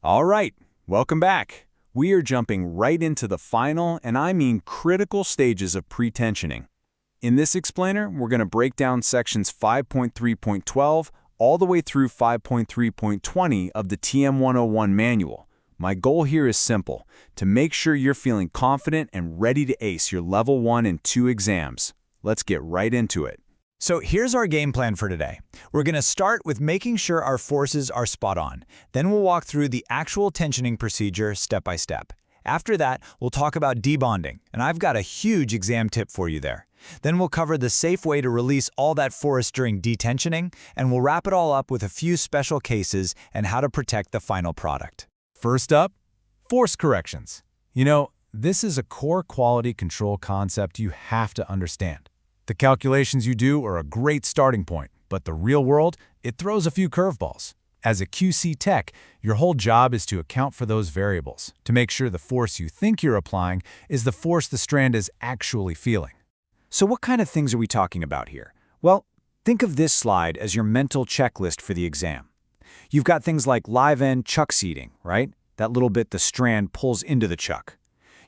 All right, welcome back. We are jumping right into the final, and I mean critical stages of pretensioning. In this explainer, we're going to break down sections 5.3.12 all the way through 5.3.20 of the TM-101 manual. My goal here is simple, to make sure you're feeling confident and ready to ace your level 1 and 2 exams. Let's get right into it. So here's our game plan for today. We're going to start with making sure our forces are spot on. Then we'll walk through the actual tensioning procedure step by step. After that, we'll talk about debonding, and I've got a huge exam tip for you there. Then we'll cover the safe way to release all that force during detensioning, and we'll wrap it all up with a few special cases and how to protect the final product. First up, force corrections. You know, this is a core quality control concept you have to understand. The calculations you do are a great starting point, but the real world, it throws a few curveballs. As a QC tech, your whole job is to account for those variables, to make sure the force you think you're applying is the force the strand is actually feeling. So what kind of things are we talking about here? Well, think of this slide as your mental checklist for the exam. You've got things like live end chuck seating, right? That little bit the strand pulls into the chuck.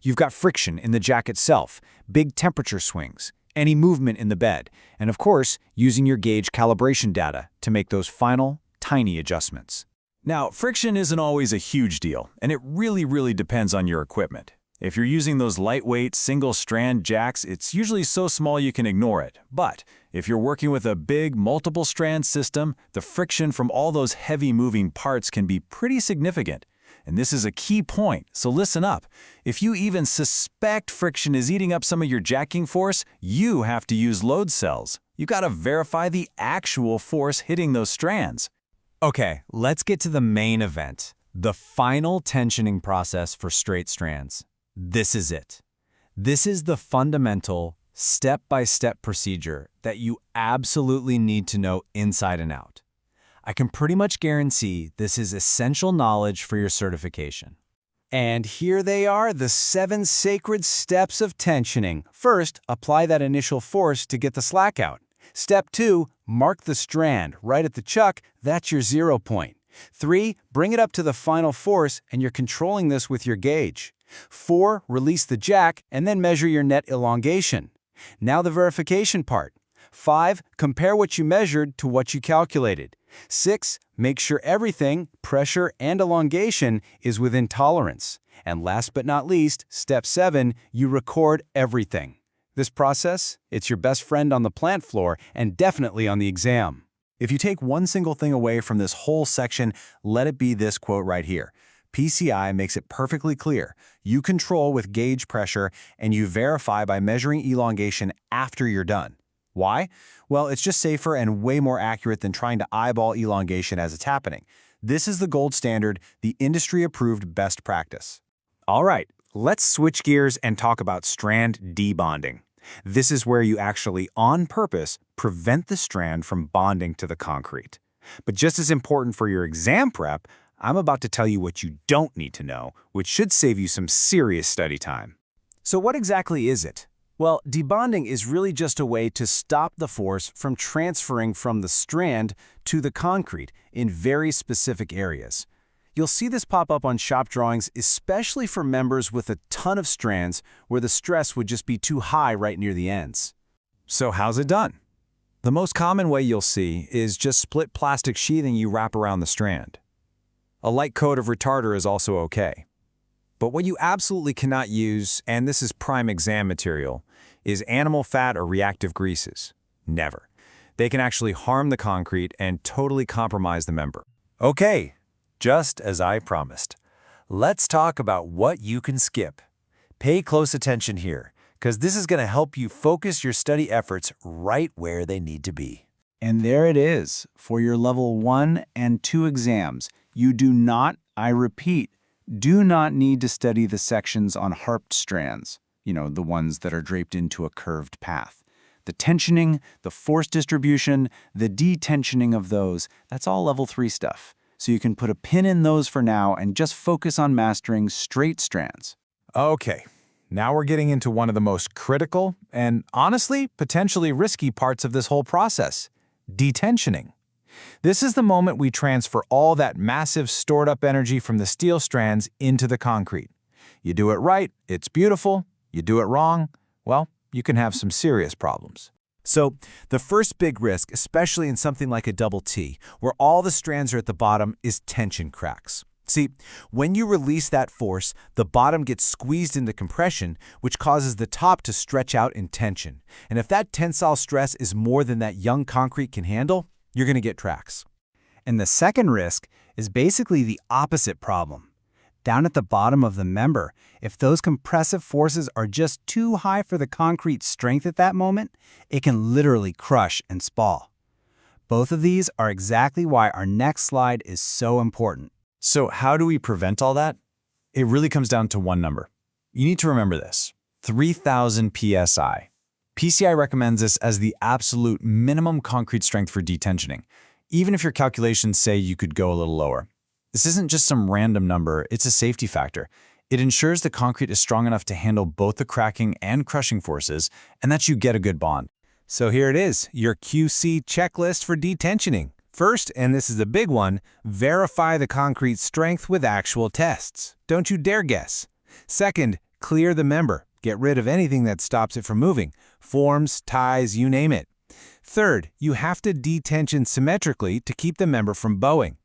You've got friction in the jack itself, big temperature swings, any movement in the bed, and of course, using your gauge calibration data to make those final, tiny adjustments. Now, friction isn't always a huge deal, and it really depends on your equipment. If you're using those lightweight, single-strand jacks, it's usually so small you can ignore it. But if you're working with a big, multiple-strand system, the friction from all those heavy moving parts can be pretty significant. And this is a key point, so listen up. If you even suspect friction is eating up some of your jacking force, you have to use load cells. You gotta verify the actual force hitting those strands. Okay, let's get to the main event, the final tensioning process for straight strands. This is it. This is the fundamental, step-by-step procedure that you absolutely need to know inside and out. I can pretty much guarantee this is essential knowledge for your certification. And here they are, the 7 sacred steps of tensioning. First, apply that initial force to get the slack out. Step 2, mark the strand right at the chuck. That's your 0 point. 3, bring it up to the final force, and you're controlling this with your gauge. 4, release the jack, and then measure your net elongation. Now the verification part. 5, compare what you measured to what you calculated. 6, make sure everything, pressure and elongation, is within tolerance. And last but not least, step 7, you record everything. This process, it's your best friend on the plant floor and definitely on the exam. If you take one single thing away from this whole section, let it be this quote right here. PCI makes it perfectly clear. You control with gauge pressure and you verify by measuring elongation after you're done. Why? Well, it's just safer and way more accurate than trying to eyeball elongation as it's happening. This is the gold standard, the industry-approved best practice. All right, let's switch gears and talk about strand debonding. This is where you actually, on purpose, prevent the strand from bonding to the concrete. But just as important for your exam prep, I'm about to tell you what you don't need to know, which should save you some serious study time. So what exactly is it? Well, debonding is really just a way to stop the force from transferring from the strand to the concrete in very specific areas. You'll see this pop up on shop drawings, especially for members with a ton of strands where the stress would just be too high right near the ends. So how's it done? The most common way you'll see is just split plastic sheathing you wrap around the strand. A light coat of retarder is also okay. But what you absolutely cannot use, and this is prime exam material, is animal fat or reactive greases. Never. They can actually harm the concrete and totally compromise the member. Okay, just as I promised. Let's talk about what you can skip. Pay close attention here, because this is going to help you focus your study efforts right where they need to be. And there it is, for your level 1 and 2 exams. You do not, I repeat, do not need to study the sections on harped strands, the ones that are draped into a curved path. The tensioning, the force distribution, the detensioning of those, that's all level 3 stuff. So you can put a pin in those for now and just focus on mastering straight strands. Okay, now we're getting into one of the most critical and honestly, potentially risky parts of this whole process, detensioning. This is the moment we transfer all that massive stored-up energy from the steel strands into the concrete. You do it right, it's beautiful. You do it wrong, well, you can have some serious problems. So, the first big risk, especially in something like a double T, where all the strands are at the bottom, is tension cracks. See, when you release that force, the bottom gets squeezed into compression, which causes the top to stretch out in tension. And if that tensile stress is more than that young concrete can handle, you're going to get cracks. And the second risk is basically the opposite problem. Down at the bottom of the member, if those compressive forces are just too high for the concrete's strength at that moment, it can literally crush and spall. Both of these are exactly why our next slide is so important. So how do we prevent all that? It really comes down to one number. You need to remember this: 3,000 psi. PCI recommends this as the absolute minimum concrete strength for detensioning, even if your calculations say you could go a little lower. This isn't just some random number, it's a safety factor. It ensures the concrete is strong enough to handle both the cracking and crushing forces, and that you get a good bond. So here it is, your QC checklist for detensioning. First, and this is a big one, verify the concrete strength with actual tests. Don't you dare guess. Second, clear the member. Get rid of anything that stops it from moving. Forms, ties, you name it. Third, you have to detension symmetrically to keep the member from bowing.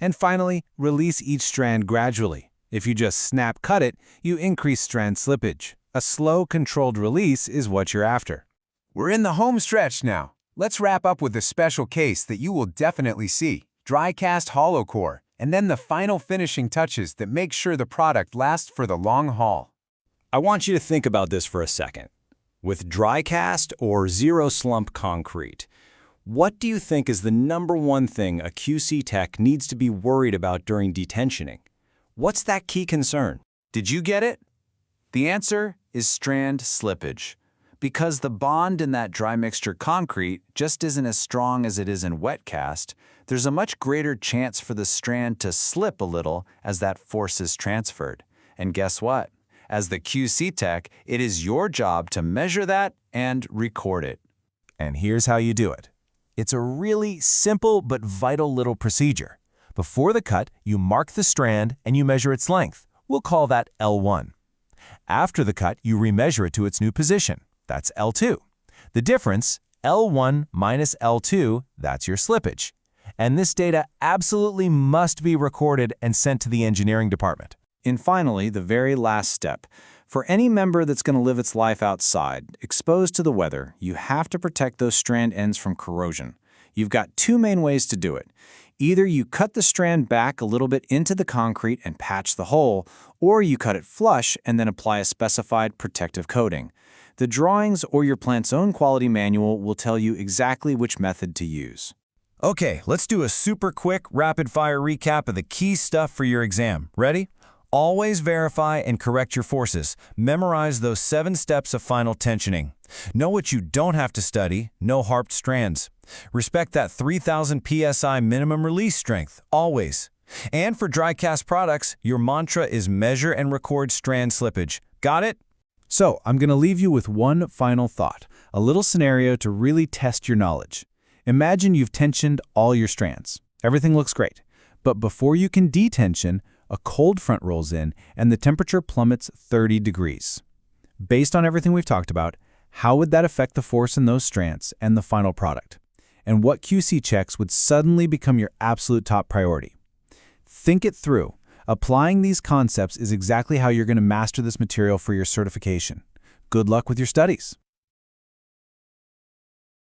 And finally, release each strand gradually. If you just snap cut it, you increase strand slippage. A slow, controlled release is what you're after. We're in the home stretch now. Let's wrap up with a special case that you will definitely see: dry cast hollow core, and then the final finishing touches that make sure the product lasts for the long haul. I want you to think about this for a second. With dry cast or zero slump concrete, what do you think is the #1 thing a QC tech needs to be worried about during detensioning? What's that key concern? Did you get it? The answer is strand slippage. Because the bond in that dry mixture concrete just isn't as strong as it is in wet cast, there's a much greater chance for the strand to slip a little as that force is transferred. And guess what? As the QC tech, it is your job to measure that and record it. And here's how you do it. It's a really simple but vital little procedure. Before the cut, you mark the strand and you measure its length. We'll call that L1. After the cut, you remeasure it to its new position. That's L2. The difference, L1 minus L2, that's your slippage. And this data absolutely must be recorded and sent to the engineering department. And finally, the very last step. For any member that's going to live its life outside, exposed to the weather, you have to protect those strand ends from corrosion. You've got two main ways to do it. Either you cut the strand back a little bit into the concrete and patch the hole, or you cut it flush and then apply a specified protective coating. The drawings or your plant's own quality manual will tell you exactly which method to use. Okay, let's do a super quick, rapid-fire recap of the key stuff for your exam. Ready? Always verify and correct your forces. Memorize those 7 steps of final tensioning. Know what you don't have to study, no harped strands. Respect that 3,000 psi minimum release strength, always. And for dry cast products, your mantra is measure and record strand slippage. Got it? So, I'm going to leave you with one final thought, a little scenario to really test your knowledge. Imagine you've tensioned all your strands. Everything looks great. But before you can detension, a cold front rolls in and the temperature plummets 30 degrees. Based on everything we've talked about, how would that affect the force in those strands and the final product? And what QC checks would suddenly become your absolute top priority? Think it through. Applying these concepts is exactly how you're going to master this material for your certification. Good luck with your studies.